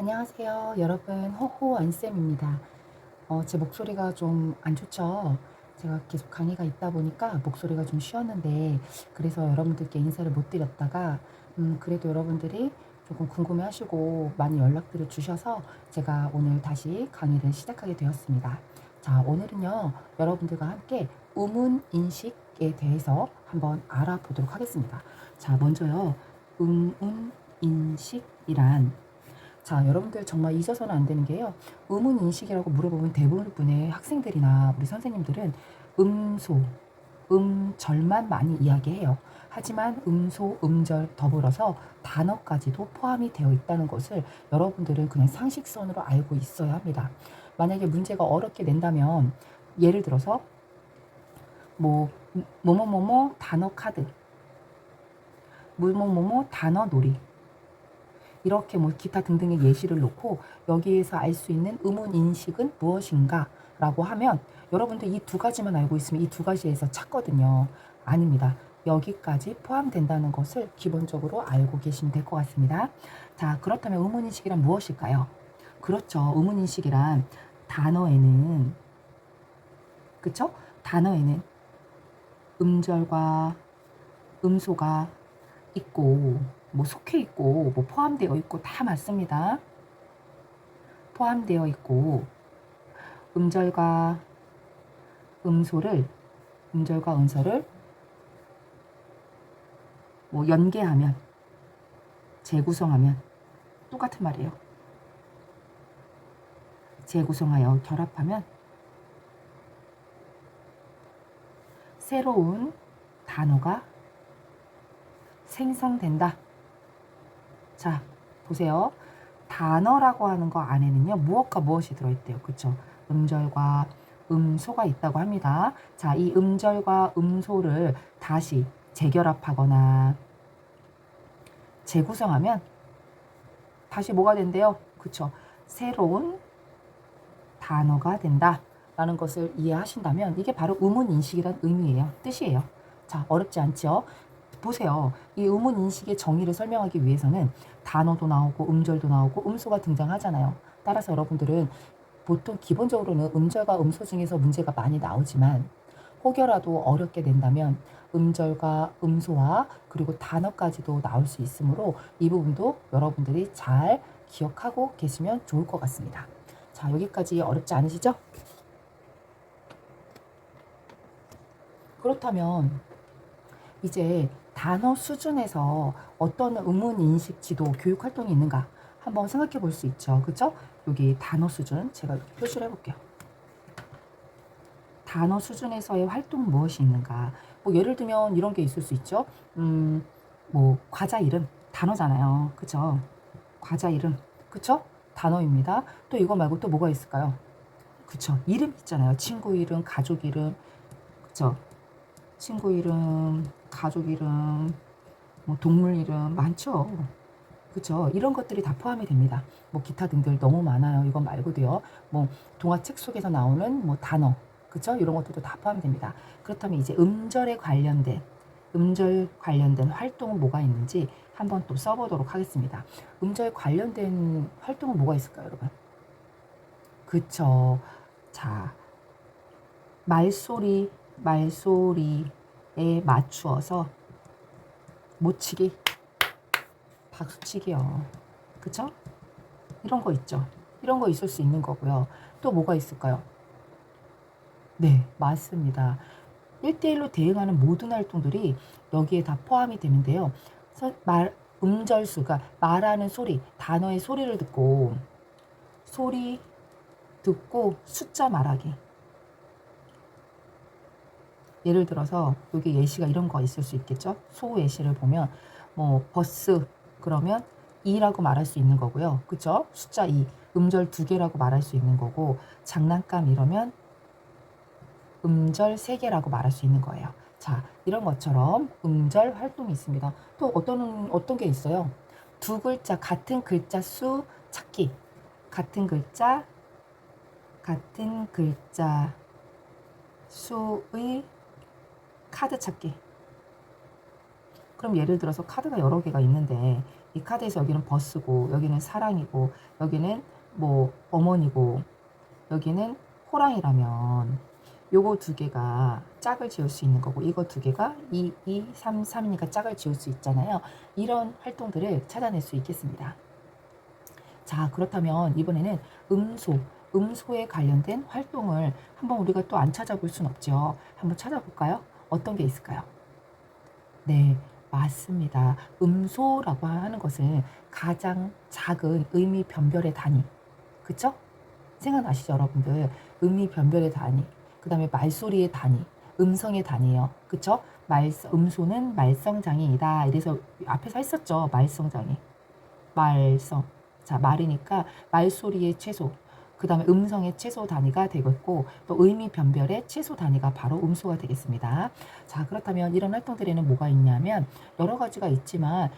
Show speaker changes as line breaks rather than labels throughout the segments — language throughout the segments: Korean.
안녕하세요. 여러분, 호호 원쌤입니다. 제 목소리가 좀 안 좋죠? 제가 계속 강의가 있다 보니까 목소리가 좀 쉬었는데, 그래서 여러분들께 인사를 못 드렸다가, 그래도 여러분들이 조금 궁금해 하시고 많이 연락들을 주셔서 제가 오늘 다시 강의를 시작하게 되었습니다. 자, 오늘은요, 여러분들과 함께 우문 인식에 대해서 한번 알아보도록 하겠습니다. 자, 먼저요, 우문 인식이란 자, 여러분들 정말 잊어서는 안 되는 게요. 음운 인식이라고 물어보면 대부분의 학생들이나 우리 선생님들은 음소, 음절만 많이 이야기해요. 하지만 음소, 음절 더불어서 단어까지도 포함이 되어 있다는 것을 여러분들은 그냥 상식선으로 알고 있어야 합니다. 만약에 문제가 어렵게 낸다면 예를 들어서 뭐 뭐뭐뭐뭐 단어 카드, 뭐뭐뭐뭐 단어 놀이 이렇게 뭐 기타 등등의 예시를 놓고 여기에서 알 수 있는 의문 인식은 무엇인가 라고 하면 여러분들 이 두 가지만 알고 있으면 이 두 가지에서 찾거든요. 아닙니다. 여기까지 포함된다는 것을 기본적으로 알고 계시면 될 것 같습니다. 자, 그렇다면 의문 인식이란 무엇일까요? 그렇죠. 의문 인식이란 단어에는 그쵸? 단어에는 음절과 음소가 있고 뭐 속해 있고 뭐 포함되어 있고 다 맞습니다. 포함되어 있고 음절과 음소를 음절과 음소를 뭐 연계하면 재구성하면 똑같은 말이에요. 재구성하여 결합하면 새로운 단어가 생성된다. 자, 보세요. 단어라고 하는 거 안에는요, 무엇과 무엇이 들어있대요. 그쵸? 음절과 음소가 있다고 합니다. 자, 이 음절과 음소를 다시 재결합하거나 재구성하면 다시 뭐가 된대요? 그쵸? 새로운 단어가 된다. 라는 것을 이해하신다면 이게 바로 의문인식이란 의미예요. 뜻이에요. 자, 어렵지 않죠? 보세요. 이 의문인식의 정의를 설명하기 위해서는 단어도 나오고 음절도 나오고 음소가 등장하잖아요. 따라서 여러분들은 보통 기본적으로는 음절과 음소 중에서 문제가 많이 나오지만 혹여라도 어렵게 된다면 음절과 음소와 그리고 단어까지도 나올 수 있으므로 이 부분도 여러분들이 잘 기억하고 계시면 좋을 것 같습니다. 자, 여기까지 어렵지 않으시죠? 그렇다면 이제 단어 수준에서 어떤 의문 인식 지도 교육 활동이 있는가 한번 생각해 볼 수 있죠. 그죠? 여기 단어 수준 제가 이렇게 표시를 해볼게요. 단어 수준에서의 활동은 무엇이 있는가? 뭐 예를 들면 이런 게 있을 수 있죠. 뭐 과자 이름 단어잖아요. 그죠? 과자 이름 그쵸? 단어입니다. 또 이거 말고 또 뭐가 있을까요? 그쵸? 이름 있잖아요. 친구 이름, 가족 이름, 그쵸? 친구 이름, 가족 이름, 뭐 동물 이름 많죠. 그쵸? 이런 것들이 다 포함이 됩니다. 뭐 기타 등등 너무 많아요. 이거 말고도요. 뭐 동화책 속에서 나오는 뭐 단어, 그쵸? 이런 것들도 다 포함됩니다. 그렇다면 이제 음절 관련된 활동은 뭐가 있는지 한번 또 써보도록 하겠습니다. 음절 관련된 활동은 뭐가 있을까요, 여러분? 그쵸? 자, 말소리에 맞추어서 못치기, 박수치기요. 그쵸? 이런 거 있죠. 이런 거 있을 수 있는 거고요. 또 뭐가 있을까요? 네, 맞습니다. 1대1로 대응하는 모든 활동들이 여기에 다 포함이 되는데요. 음절수가 말하는 소리, 단어의 소리 듣고 숫자 말하기. 예를 들어서 여기 예시가 이런 거 있을 수 있겠죠. 소 예시를 보면 뭐 버스 그러면 2라고 말할 수 있는 거고요. 그쵸? 숫자 2 음절 2개라고 말할 수 있는 거고 장난감 이러면 음절 3개라고 말할 수 있는 거예요. 자, 이런 것처럼 음절 활동이 있습니다. 또 어떤 게 있어요? 두 글자 같은 글자 수 찾기. 같은 글자 수의 카드 찾기. 그럼 예를 들어서 카드가 여러 개가 있는데 이 이 카드에서 여기는 버스고, 여기는 사랑이고, 여기는 뭐 어머니고, 여기는 호랑이라면 요거 두 개가 짝을 지을 수 있는 거고, 이거 두 개가 2, 2, 3, 3이니까 짝을 지을 수 있잖아요. 이런 활동들을 찾아낼 수 있겠습니다. 자, 그렇다면 이번에는 음소에 관련된 활동을 한번 우리가 또 안 찾아볼 순 없죠. 한번 찾아볼까요? 어떤 게 있을까요? 네, 맞습니다. 음소라고 하는 것은 가장 작은 의미 변별의 단위. 그쵸? 생각나시죠, 여러분들? 의미 변별의 단위. 그 다음에 말소리의 단위. 음성의 단위예요. 그쵸? 음소는 말성장애이다. 이래서 앞에서 했었죠. 말성장애. 말성. 자, 말이니까 말소리의 최소. 그 다음에 음성의 최소 단위가 되겠고, 또 의미 변별의 최소 단위가 바로 음소가 되겠습니다. 자, 그렇다면 이런 활동들에는 뭐가 있냐면, 여러 가지가 있지만,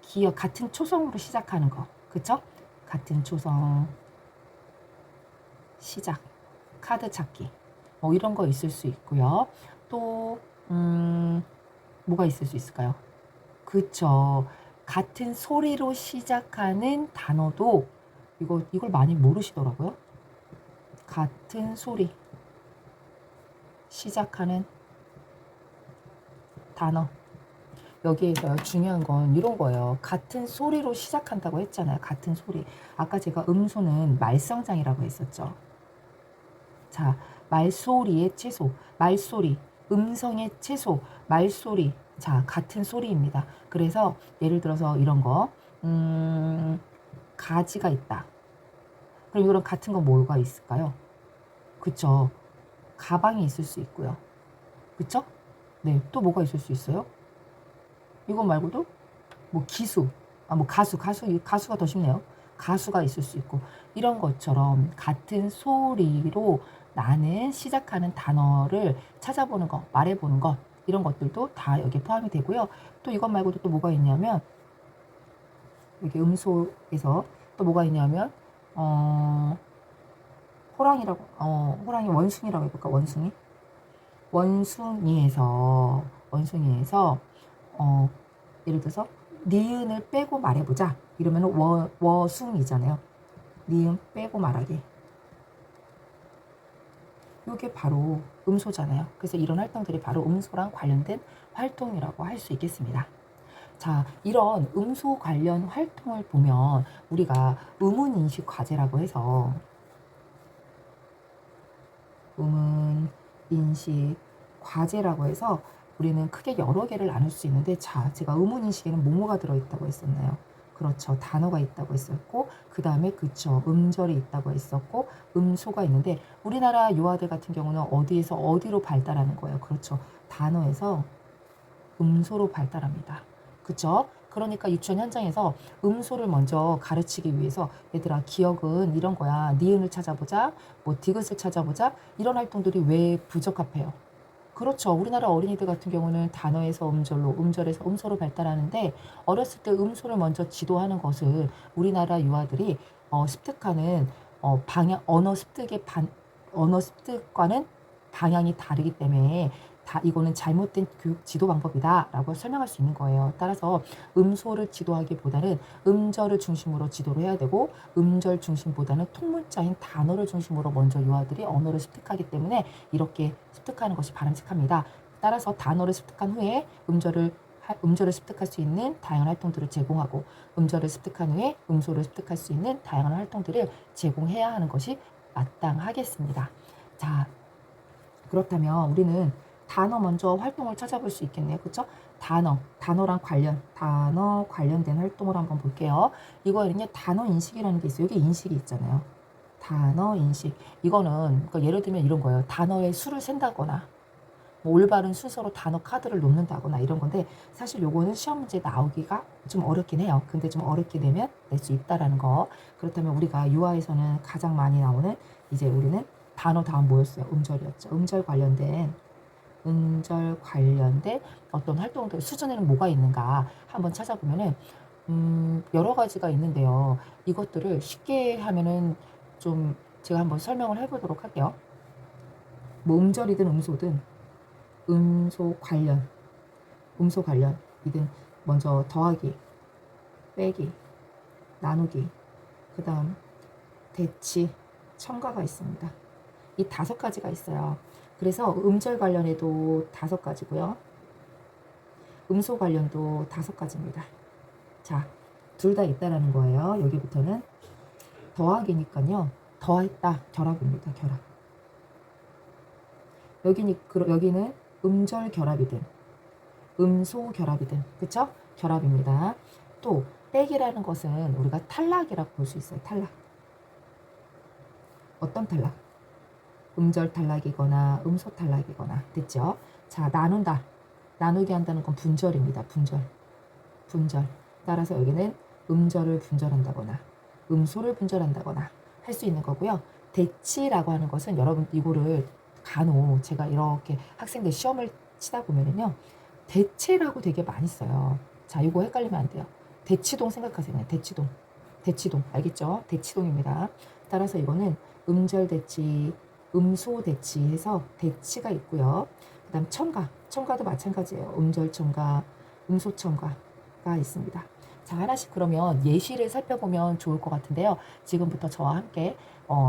기억, 같은 초성으로 시작하는 거. 그쵸? 같은 초성, 시작, 카드 찾기. 뭐 이런 거 있을 수 있고요. 또, 뭐가 있을 수 있을까요? 그쵸. 같은 소리로 시작하는 단어도 이걸 많이 모르시더라고요. 같은 소리 시작하는 단어. 여기에서 중요한 건 이런 거예요. 같은 소리로 시작한다고 했잖아요. 같은 소리. 아까 제가 음소는 말성장이라고 했었죠. 자, 말소리의 채소, 말소리, 음성의 채소, 말소리. 자, 같은 소리입니다. 그래서 예를 들어서 이런 거, 가지가 있다. 그럼 이거랑 같은 건 뭐가 있을까요? 그쵸. 가방이 있을 수 있고요. 그쵸? 네, 또 뭐가 있을 수 있어요? 이거 말고도 뭐 기수, 뭐 가수가 더 쉽네요. 가수가 있을 수 있고, 이런 것처럼 같은 소리로 나는 시작하는 단어를 찾아보는 거, 말해보는 것, 이런 것들도 다 여기에 포함이 되고요. 또 이것 말고도 또 뭐가 있냐면, 여기 음소에서 또 뭐가 있냐면, 호랑이 원숭이라고 해볼까? 원숭이에서 예를 들어서 니은을 빼고 말해보자. 이러면 워숭이잖아요. 니은 빼고 말하기. 이게 바로 음소잖아요. 그래서 이런 활동들이 바로 음소랑 관련된 활동이라고 할 수 있겠습니다. 자, 이런 음소 관련 활동을 보면 우리가 음운인식 과제라고 해서 음운인식 과제라고 해서 우리는 크게 여러 개를 나눌 수 있는데, 자, 제가 음운인식에는 뭐뭐가 들어있다고 했었나요? 그렇죠. 단어가 있다고 했었고, 그 다음에 그쵸. 음절이 있다고 했었고, 음소가 있는데, 우리나라 유아들 같은 경우는 어디에서 어디로 발달하는 거예요? 그렇죠. 단어에서 음소로 발달합니다. 그쵸? 그러니까 유치원 현장에서 음소를 먼저 가르치기 위해서 얘들아, 기억은 이런 거야. 니은을 찾아보자. 뭐 디귿을 찾아보자. 이런 활동들이 왜 부적합해요? 그렇죠. 우리나라 어린이들 같은 경우는 단어에서 음절로, 음절에서 음소로 발달하는데, 어렸을 때 음소를 먼저 지도하는 것을 우리나라 유아들이 습득하는 언어 습득과는 방향이 다르기 때문에 이거는 잘못된 교육 지도 방법이다라고 설명할 수 있는 거예요. 따라서 음소를 지도하기보다는 음절을 중심으로 지도를 해야 되고, 음절 중심보다는 통문자인 단어를 중심으로 먼저 유아들이 언어를 습득하기 때문에 이렇게 습득하는 것이 바람직합니다. 따라서 단어를 습득한 후에 음절을 습득할 수 있는 다양한 활동들을 제공하고, 음절을 습득한 후에 음소를 습득할 수 있는 다양한 활동들을 제공해야 하는 것이 마땅하겠습니다. 자, 그렇다면 우리는 단어 먼저 활동을 찾아볼 수 있겠네요. 그쵸? 단어 관련된 활동을 한번 볼게요. 이거는요, 단어 인식이라는 게 있어요. 여기 인식이 있잖아요. 단어 인식. 이거는, 그러니까 예를 들면 이런 거예요. 단어의 수를 센다거나, 뭐 올바른 순서로 단어 카드를 놓는다거나 이런 건데, 사실 요거는 시험 문제 나오기가 좀 어렵긴 해요. 근데 좀 어렵게 되면 낼 수 있다라는 거. 그렇다면 우리가 유아에서는 가장 많이 나오는, 이제 우리는 단어 다음 뭐였어요? 음절이었죠. 음절 관련된 어떤 활동들 수준에는 뭐가 있는가 한번 찾아보면은 여러 가지가 있는데요. 이것들을 쉽게 하면은 좀 제가 한번 설명을 해보도록 할게요. 뭐 음절이든 음소든 음소 관련이든 먼저 더하기,
빼기, 나누기, 그 다음 대치, 첨가가 있습니다. 이 5가지가 있어요. 그래서 음절 관련해도 5가지고요. 음소 관련도 5가지입니다. 자, 둘 다 있다라는 거예요. 여기부터는 더하기니까요. 더했다, 결합입니다. 결합. 여기는 음절 결합이든 음소 결합이든, 그쵸? 결합입니다. 또 빼기라는 것은 우리가 탈락이라고 볼 수 있어요. 탈락. 어떤 탈락? 음절 탈락이거나 음소 탈락이거나, 됐죠? 자, 나눈다. 나누게 한다는 건 분절입니다. 분절. 분절. 따라서 여기는 음절을 분절한다거나 음소를 분절한다거나 할 수 있는 거고요. 대치라고 하는 것은 여러분 이거를 간혹 제가 이렇게 학생들 시험을 치다 보면은요. 대체라고 되게 많이 써요. 자, 이거 헷갈리면 안 돼요. 대치동 생각하세요. 대치동. 대치동. 알겠죠? 대치동입니다. 따라서 이거는 음절 대치, 음소 대치 해서 대치가 있고요. 그 다음 첨가. 첨가도 마찬가지예요. 음절 첨가, 음소 첨가가 있습니다. 자, 하나씩 그러면 예시를 살펴보면 좋을 것 같은데요. 지금부터 저와 함께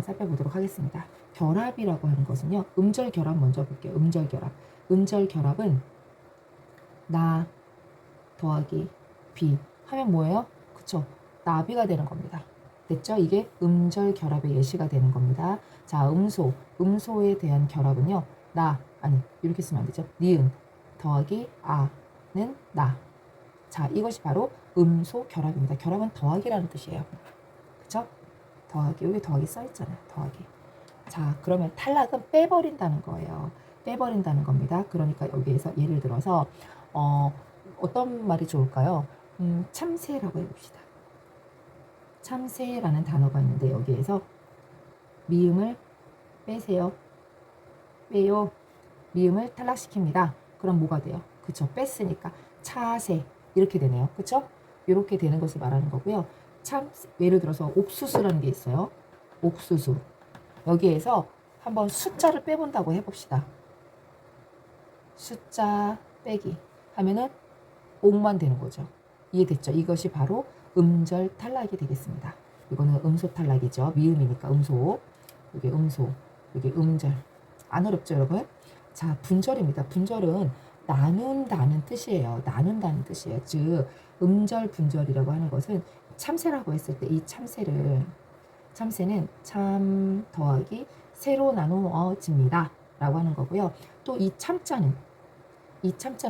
살펴보도록 하겠습니다. 결합이라고 하는 것은요. 음절 결합 먼저 볼게요. 음절 결합. 음절 결합은 나 더하기 비 하면 뭐예요? 그쵸? 나비가 되는 겁니다. 됐죠? 이게 음절 결합의 예시가 되는 겁니다. 자, 음소에 대한 결합은요. 이렇게 쓰면 안 되죠. 니은 더하기 아는 나. 자, 이것이 바로 음소 결합입니다. 결합은 더하기라는 뜻이에요. 그쵸? 더하기, 여기 더하기 써있잖아요. 더하기. 자, 그러면 탈락은 빼버린다는 거예요. 빼버린다는 겁니다. 그러니까 여기에서 예를 들어서 어떤 말이 좋을까요? 참새라고 해봅시다. 참새라는 단어가 있는데 여기에서 미음을 빼세요. 빼요. 미음을 탈락시킵니다. 그럼 뭐가 돼요? 그쵸? 뺐으니까 차새 이렇게 되네요. 그쵸? 이렇게 되는 것을 말하는 거고요. 예를 들어서 옥수수라는 게 있어요. 옥수수. 여기에서 한번 숫자를 빼본다고 해봅시다. 숫자 빼기 하면은 옥만 되는 거죠. 이해됐죠? 이것이 바로 음절 탈락이 되겠습니다. 이거는 음소 탈락이죠. 미음이니까 음소. 여기 음소. 여기 음절. 안 어렵죠, 여러분? 자, 분절입니다. 분절은 나눈다는 뜻이에요. 나눈다는 뜻이에요. 즉, 음절 분절이라고 하는 것은 참새라고 했을 때 이 참새는 참 더하기 새로 나누어집니다. 라고 하는 거고요. 또 이 참자는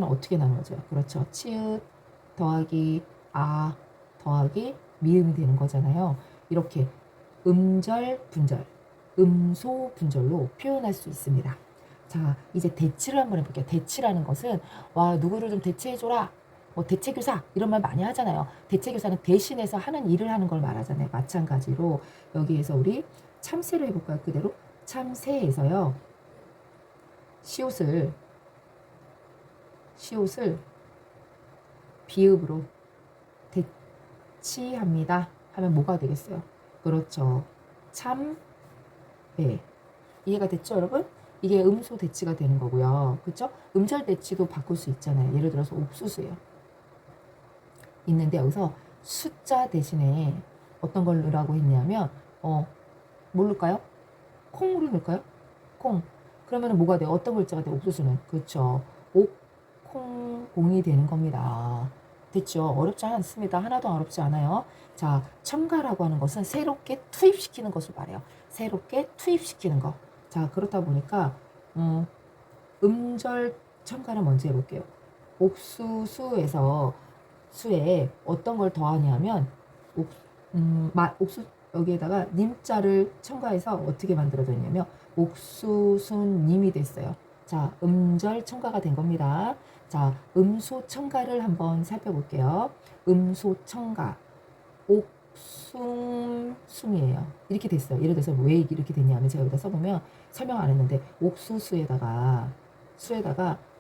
어떻게 나누어져요? 그렇죠. 치읓 더하기 아 더하기 미음이 되는 거잖아요. 이렇게 음절 분절, 음소 분절로 표현할 수 있습니다. 자, 이제 대치를 한번 해볼게요. 대치라는 것은 누구를 좀 대체해줘라. 뭐 대체교사 이런 말 많이 하잖아요. 대체교사는 대신해서 하는 일을 하는 걸 말하잖아요. 마찬가지로 여기에서 우리 참새로 해볼까요? 그대로 참새에서요. 시옷을 비읍으로 대치합니다. 하면 뭐가 되겠어요? 그렇죠. 참배. 이해가 됐죠, 여러분? 이게 음소 대치가 되는 거고요. 그렇죠? 음절 대치도 바꿀 수 있잖아요. 예를 들어서 옥수수예요. 있는데 여기서 숫자 대신에 어떤 걸 넣으라고 했냐면 뭘 넣을까요? 콩으로 넣을까요? 콩. 그러면 뭐가 돼요? 어떤 글자가 돼요? 옥수수는. 그렇죠. 옥콩공이 되는 겁니다. 됐죠? 어렵지 않습니다. 하나도 어렵지 않아요. 자, 첨가라고 하는 것은 새롭게 투입시키는 것을 말해요. 새롭게 투입시키는 거. 자, 그렇다 보니까 음절 첨가를 먼저 해볼게요. 옥수수에서 수에 어떤 걸 더하냐면 옥수 여기에다가 님자를 첨가해서 어떻게 만들어졌냐면 옥수수님이 됐어요. 자, 음절 첨가가 된 겁니다. 자, 음소 첨가를 한번 살펴볼게요. 음소 첨가 옥숭숭이에요. 이렇게 됐어요. 예를 들어서 왜 이렇게 됐냐면 제가 여기다 써보면 설명 안 했는데 옥수수에다가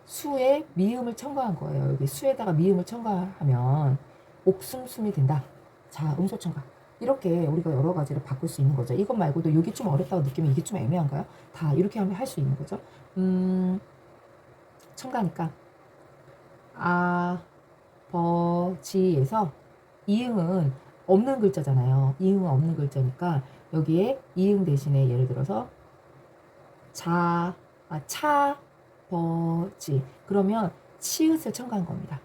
수에 미음을 첨가한 거예요. 여기 수에다가 미음을 첨가하면 옥숭숭이 된다. 자, 음소 첨가. 이렇게 우리가 여러 가지를 바꿀 수 있는 거죠. 이것 말고도 이게 좀 어렵다고 느끼면 이게 좀 애매한가요? 다 이렇게 하면 할 수 있는 거죠. 첨가니까 아버지에서 이응은 없는 글자잖아요. 이응은 없는 글자니까 여기에 이응 대신에 예를 들어서 버지 그러면 치읓을 첨가한 겁니다.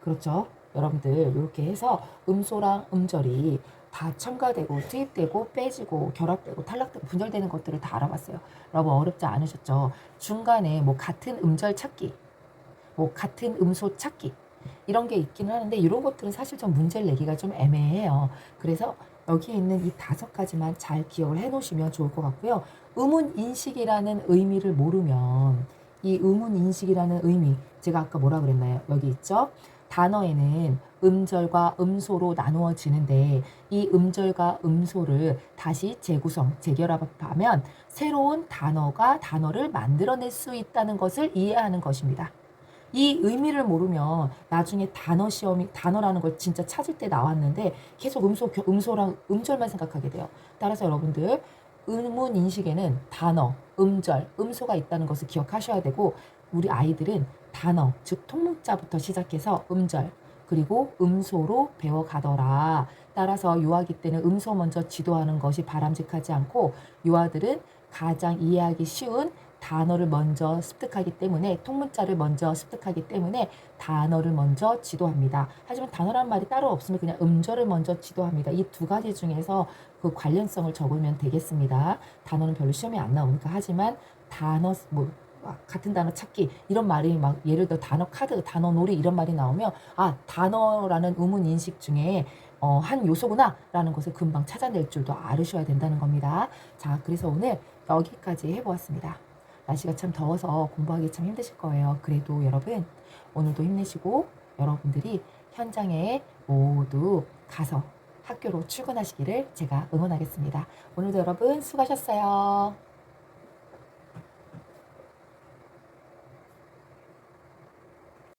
그렇죠? 여러분들 이렇게 해서 음소랑 음절이 다 첨가되고 투입되고 빼지고 결합되고 탈락되고 분절되는 것들을 다 알아봤어요. 여러분 어렵지 않으셨죠? 중간에 뭐 같은 음절 찾기, 뭐 같은 음소 찾기 이런 게 있기는 하는데 이런 것들은 사실 좀 문제를 내기가 좀 애매해요. 그래서 여기에 있는 이 5가지만 잘 기억을 해 놓으시면 좋을 것 같고요. 의문 인식이라는 의미를 모르면 이 의문 인식이라는 의미 제가 아까 뭐라 그랬나요? 여기 있죠? 단어에는 음절과 음소로 나누어지는데 이 음절과 음소를 다시 재구성, 재결합하면 새로운 단어를 만들어낼 수 있다는 것을 이해하는 것입니다. 이 의미를 모르면 나중에 단어라는 걸 진짜 찾을 때 나왔는데 계속 음소랑 음절만 생각하게 돼요. 따라서 여러분들 의문 인식에는 단어, 음절, 음소가 있다는 것을 기억하셔야 되고 우리 아이들은 단어, 즉 통문자부터 시작해서 음절, 그리고 음소로 배워가더라. 따라서 유아기 때는 음소 먼저 지도하는 것이 바람직하지 않고 유아들은 가장 이해하기 쉬운 단어를 먼저 습득하기 때문에 통문자를 먼저 습득하기 때문에 단어를 먼저 지도합니다. 하지만 단어란 말이 따로 없으면 그냥 음절을 먼저 지도합니다. 이 2가지 중에서 그 관련성을 적으면 되겠습니다. 단어는 별로 시험에 안 나오니까. 하지만 단어 뭐 같은 단어 찾기 이런 말이 막 예를 들어 단어 카드, 단어 놀이 이런 말이 나오면 아 단어라는 의문 인식 중에 한 요소구나 라는 것을 금방 찾아낼 줄도 알으셔야 된다는 겁니다. 자, 그래서 오늘 여기까지 해보았습니다. 날씨가 참 더워서 공부하기 참 힘드실 거예요. 그래도 여러분 오늘도 힘내시고 여러분들이 현장에 모두 가서 학교로 출근하시기를 제가 응원하겠습니다. 오늘도 여러분 수고하셨어요.